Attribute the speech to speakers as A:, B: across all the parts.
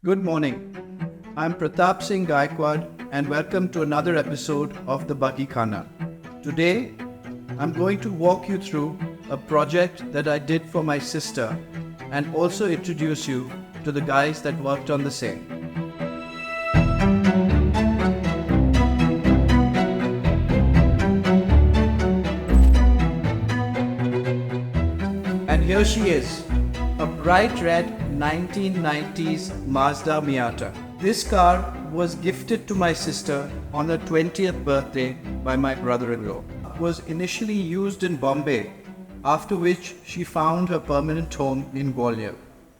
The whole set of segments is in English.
A: Good morning. I'm Pratap Singh Gaikwad and welcome to another episode of the Buggy Khana. Today, I'm going to walk you through a project that I did for my sister and also introduce you to the guys that worked on the same. And here she is, a bright red 1990s Mazda Miata. This car was gifted to my sister on her 20th birthday by my brother-in-law. It was initially used in Bombay, after which she found her permanent home in Gwalior.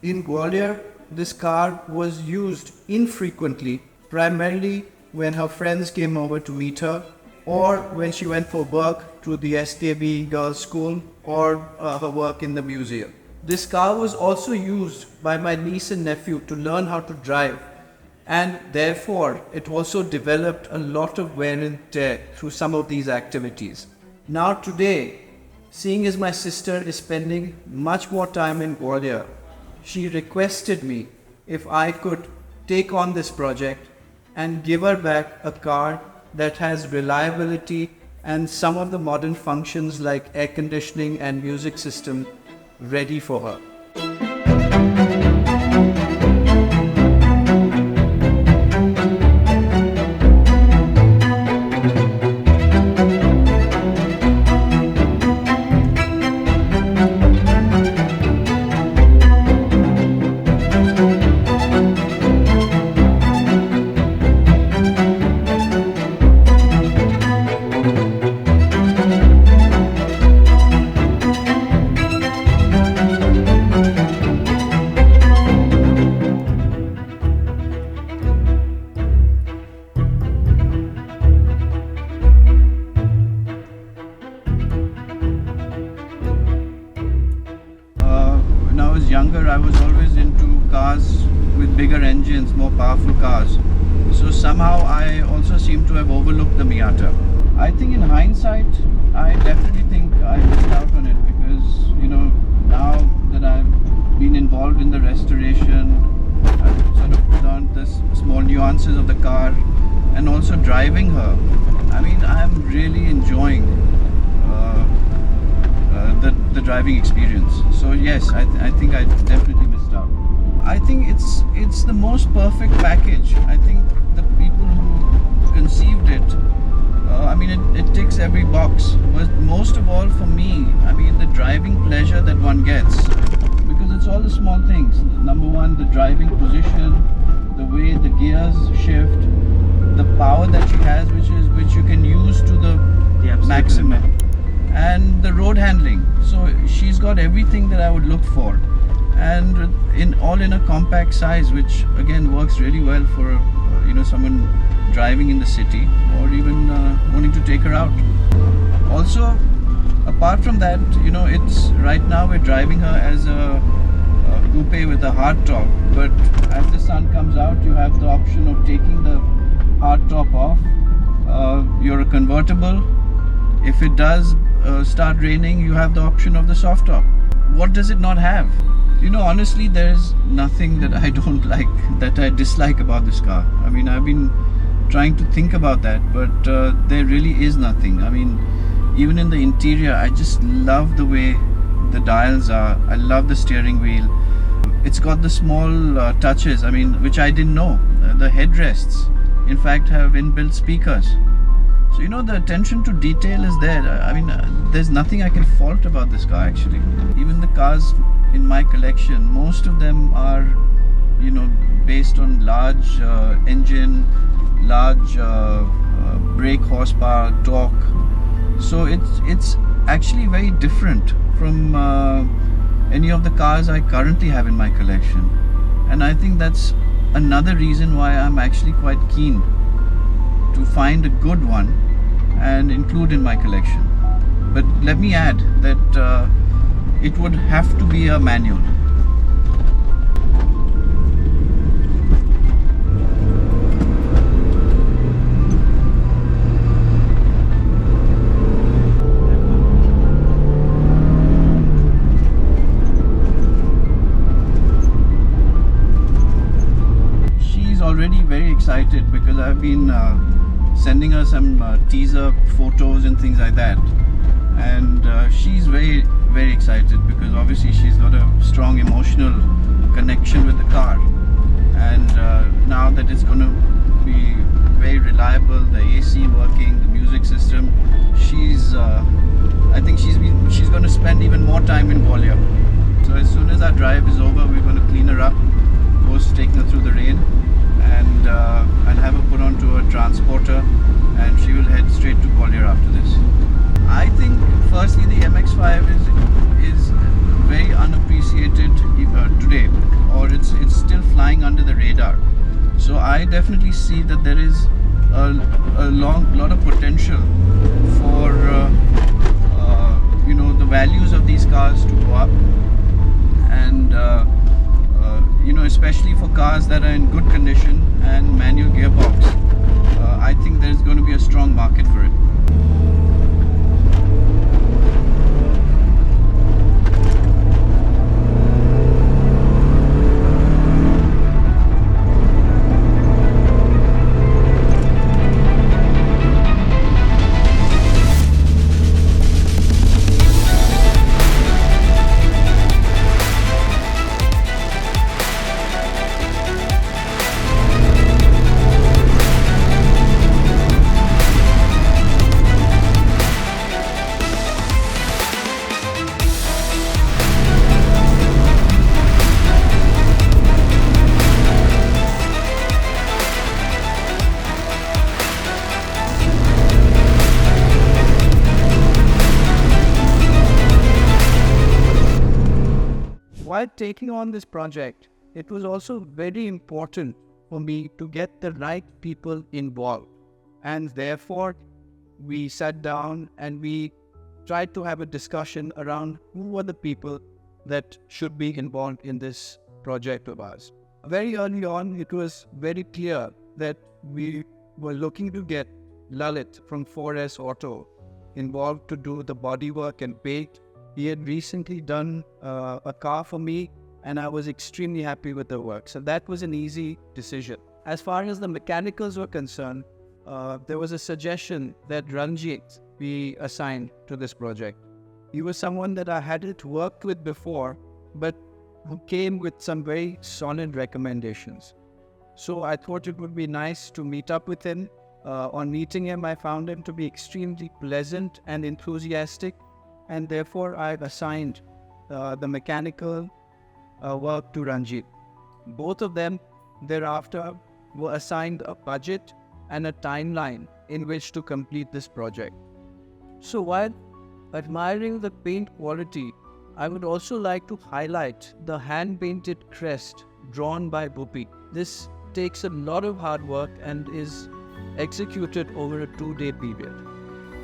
A: In Gwalior, this car was used infrequently, primarily when her friends came over to meet her or when she went for work to the STB girls' school or her work in the museum. This car was also used by my niece and nephew to learn how to drive, and therefore it also developed a lot of wear and tear through some of these activities. Now today, seeing as my sister is spending much more time in Gwalior, she requested me if I could take on this project and give her back a car that has reliability and some of the modern functions like air conditioning and music system ready for her. When I was younger, I was always into cars with bigger engines, more powerful cars. So somehow I also seem to have overlooked the Miata. I think in hindsight, I definitely think I missed out on it because, now that I've been involved in the restoration, I've sort of learned the small nuances of the car and also driving her. I mean, I'm really enjoying the driving experience. So yes, I think I definitely missed out. I think it's the most perfect package. I think the people who conceived it, it ticks every box. But most of all for me, the driving pleasure that one gets, because it's all the small things. Number one, the driving position, the way the gears shift, the power that she has, which you can use to the maximum, and the road handling. So she's got everything that I would look for, and in a compact size, which again works really well for someone driving in the city or even wanting to take her out. Also, apart from that, it's right now we're driving her as a coupe with a hard top, but as the sun comes out, you have the option of taking the hard top off. You're a convertible. If it does start raining, you have the option of the soft top. What does it not have? Honestly, there's nothing that I don't like, that I dislike about this car. I've been trying to think about that, but there really is nothing. Even in the interior, I just love the way the dials are. I love the steering wheel. It's got the small touches, which I didn't know. The headrests, in fact, have inbuilt speakers. So the attention to detail is there. There's nothing I can fault about this car actually. Even the cars in my collection, most of them are, based on large engine, large brake horsepower, torque. So it's actually very different from any of the cars I currently have in my collection. And I think that's another reason why I'm actually quite keen to find a good one and include in my collection. But let me add that it would have to be a manual. already very excited because I've been sending her some teaser photos and things like that, and she's very, very excited because obviously she's got a strong emotional connection with the car, and now that it's going to be very reliable, the AC working, the music system, I think she's going to spend even more time in Gwalior. So as soon as our drive is over, we're going to clean her up, post taking her through the rain, and I'll have her put onto a transporter, and she will head straight to Gwalior after this. I think firstly the MX5 is very unappreciated today, or it's still flying under the radar. So I definitely see that there is a lot of potential for the values of these cars to go up, and especially for cars that are in good condition and manual gearbox. I think there's going to be a strong market for it. While taking on this project, it was also very important for me to get the right people involved. And therefore, we sat down and we tried to have a discussion around who were the people that should be involved in this project of ours. Very early on, it was very clear that we were looking to get Lalit from 4S Auto involved to do the bodywork and paint. He had recently done a car for me, and I was extremely happy with the work. So that was an easy decision. As far as the mechanicals were concerned, there was a suggestion that Ranjit be assigned to this project. He was someone that I hadn't worked with before, but who came with some very solid recommendations. So I thought it would be nice to meet up with him. On meeting him, I found him to be extremely pleasant and enthusiastic, and therefore I assigned the mechanical work to Ranjit. Both of them thereafter were assigned a budget and a timeline in which to complete this project. So while admiring the paint quality, I would also like to highlight the hand-painted crest drawn by Bhupi. This takes a lot of hard work and is executed over a 2-day period.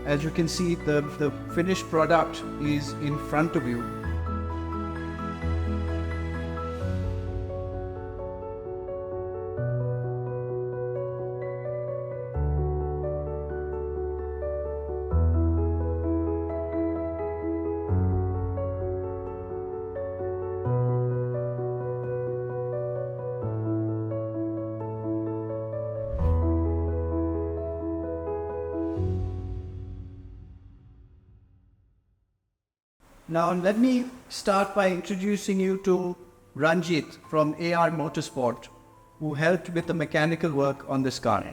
A: As you can see, the finished product is in front of you. Now let me start by introducing you to Ranjit from AR Motorsport, who helped with the mechanical work on this car.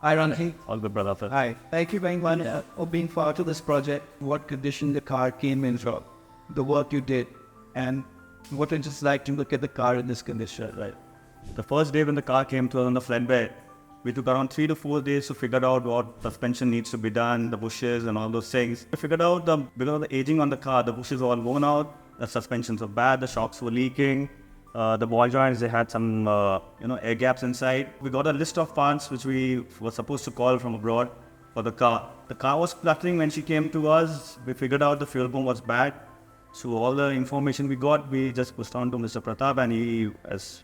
A: Hi Ranjit.
B: All good, brother.
A: Hi. Thank you very much for being part of this project. What condition the car came in from, the work you did, and what it's just like to look at the car in this condition.
B: Right. The first day when the car came to us on the flatbed, we took around 3 to 4 days to figure out what suspension needs to be done, the bushes and all those things. We figured out because of the aging on the car, the bushes were all worn out, the suspensions were bad, the shocks were leaking, the ball joints, they had some air gaps inside. We got a list of parts which we were supposed to call from abroad for the car. The car was spluttering when she came to us. We figured out the fuel pump was bad. So all the information we got, we just pushed on to Mr. Pratap, and he has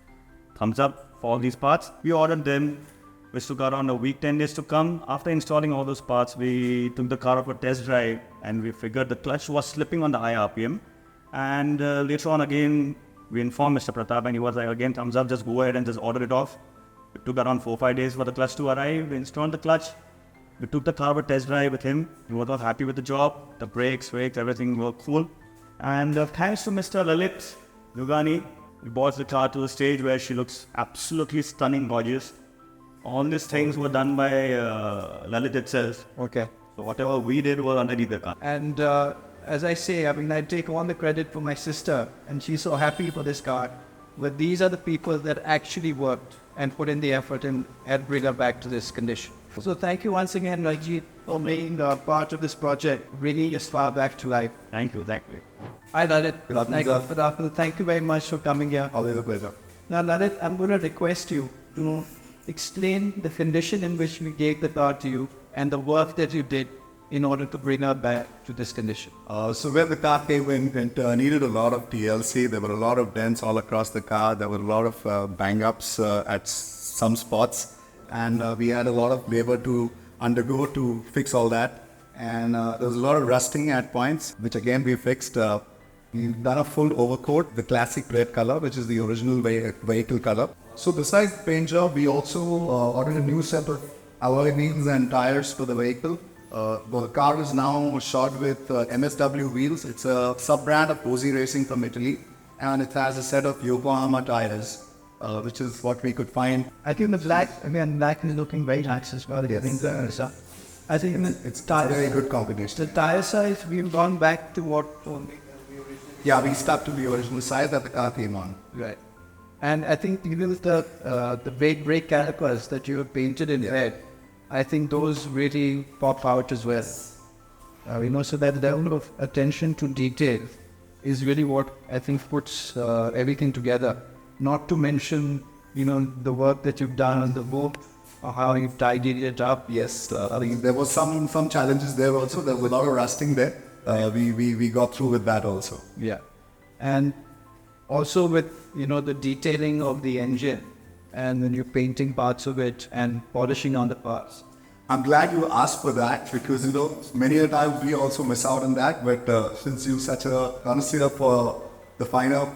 B: thumbs up for all these parts. We ordered them, which took around a week, 10 days to come. After installing all those parts, we took the car up a test drive, and we figured the clutch was slipping on the high RPM. And later on again, we informed Mr. Pratap, and he was like, again, thumbs up, just go ahead and just order it off. took around 4-5 days for the clutch to arrive. We installed the clutch. We took the car for a test drive with him. He was not happy with the job. The brakes, everything were cool. And thanks to Mr. Lalit Yugani, we brought the car to a stage where she looks absolutely stunning, gorgeous. All these things were done by Lalit itself.
C: Okay.
B: So whatever we did was underneath the car.
C: And as I say, I mean, I take all the credit for my sister, and she's so happy for this car. But these are the people that actually worked and put in the effort and bring her back to this condition. So thank you once again, Rajit, for being part of this project, bringing this car back to life.
B: Thank you.
C: Hi, Lalit.
D: Good afternoon, sir.
C: Thank you very much for coming here.
D: Always a pleasure.
C: Now, Lalit, I'm going to request you to explain the condition in which we gave the car to you and the work that you did in order to bring her back to this condition.
D: So when the car came in, it needed a lot of TLC. There were a lot of dents all across the car. There were a lot of bang-ups at some spots. And we had a lot of labor to undergo to fix all that. And there was a lot of rusting at points, which again we fixed. We've done a full overcoat, the classic red color, which is the original vehicle color. So besides the paint job, we also ordered a new set of alloy wheels and tires for the vehicle. The car is now shod with MSW wheels. It's a sub-brand of Rossi Racing from Italy, and it has a set of Yokohama tires, which is what we could find.
C: I think the black is looking very nice as well.
D: Yes.
C: I think
D: It's a very good combination.
C: The tire size, we've gone back to what only.
D: Yeah, we stuck to the original size that the car came on.
C: Right. And I think even with the brake calipers that you have painted in red, I think those really pop out as well. So that level of attention to detail is really what I think puts everything together. Not to mention, the work that you've done on the boat, or how you've tidied it up.
D: Yes, there was some challenges there also. There was a lot of rusting there. We got through with that also.
C: Yeah. And also with, the detailing of the engine, and then you're painting parts of it and polishing on the parts.
D: I'm glad you asked for that because, many a time we also miss out on that. But since you're such a connoisseur for the finer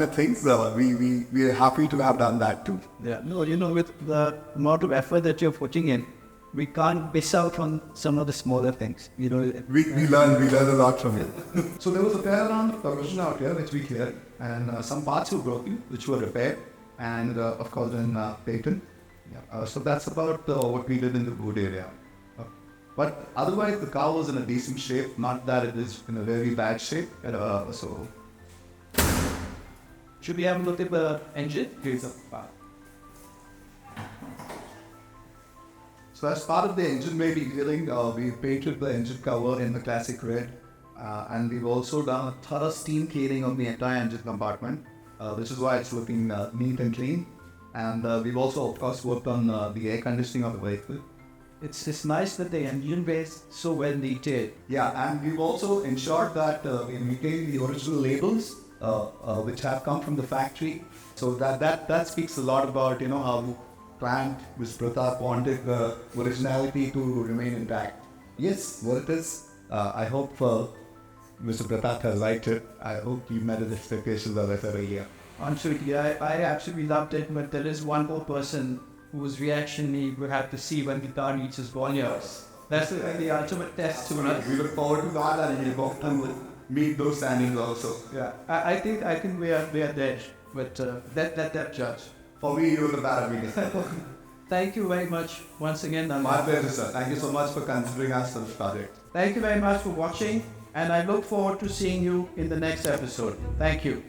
D: things, we are happy to have done that too.
C: Yeah. No, with the amount of effort that you're putting in, we can't miss out on some of the smaller things.
D: We learn a lot from it. So there was a fair amount of corrosion out here which we cleared, and some parts were broken which were repaired, and of course then painted. Yeah. So that's about what we did in the boot area. But otherwise the car was in a decent shape, not that it is in a very bad shape. So
C: Should we have a look at the engine?
D: So as part of the engine bay detailing, we painted the engine cover in the classic red, and we've also done a thorough steam cleaning of the entire engine compartment, which is why it's looking neat and clean. And we've also, of course, worked on the air conditioning of the vehicle.
C: It's nice that the engine bay is so well detailed.
D: Yeah, and we've also ensured that we maintain the original labels, which have come from the factory. So that speaks a lot about how plant Mr. Pratap wanted the originality to remain intact. Yes, what it is. I hope Mr. Pratap has liked it. I hope he met his expectations as I said earlier.
C: Absolutely, I absolutely loved it, but there is one more person whose reaction we have to see when the car reaches volumes. That's the ultimate test to us.
D: We look forward to that, and we hope to meet those standings also.
C: Yeah, I think we are there, but let that judge.
D: For me, you were the parameter.
C: Thank you very much once again.
D: My pleasure, sir. Thank you so much for considering us for this project.
C: Thank you very much for watching, and I look forward to seeing you in the next episode. Thank you.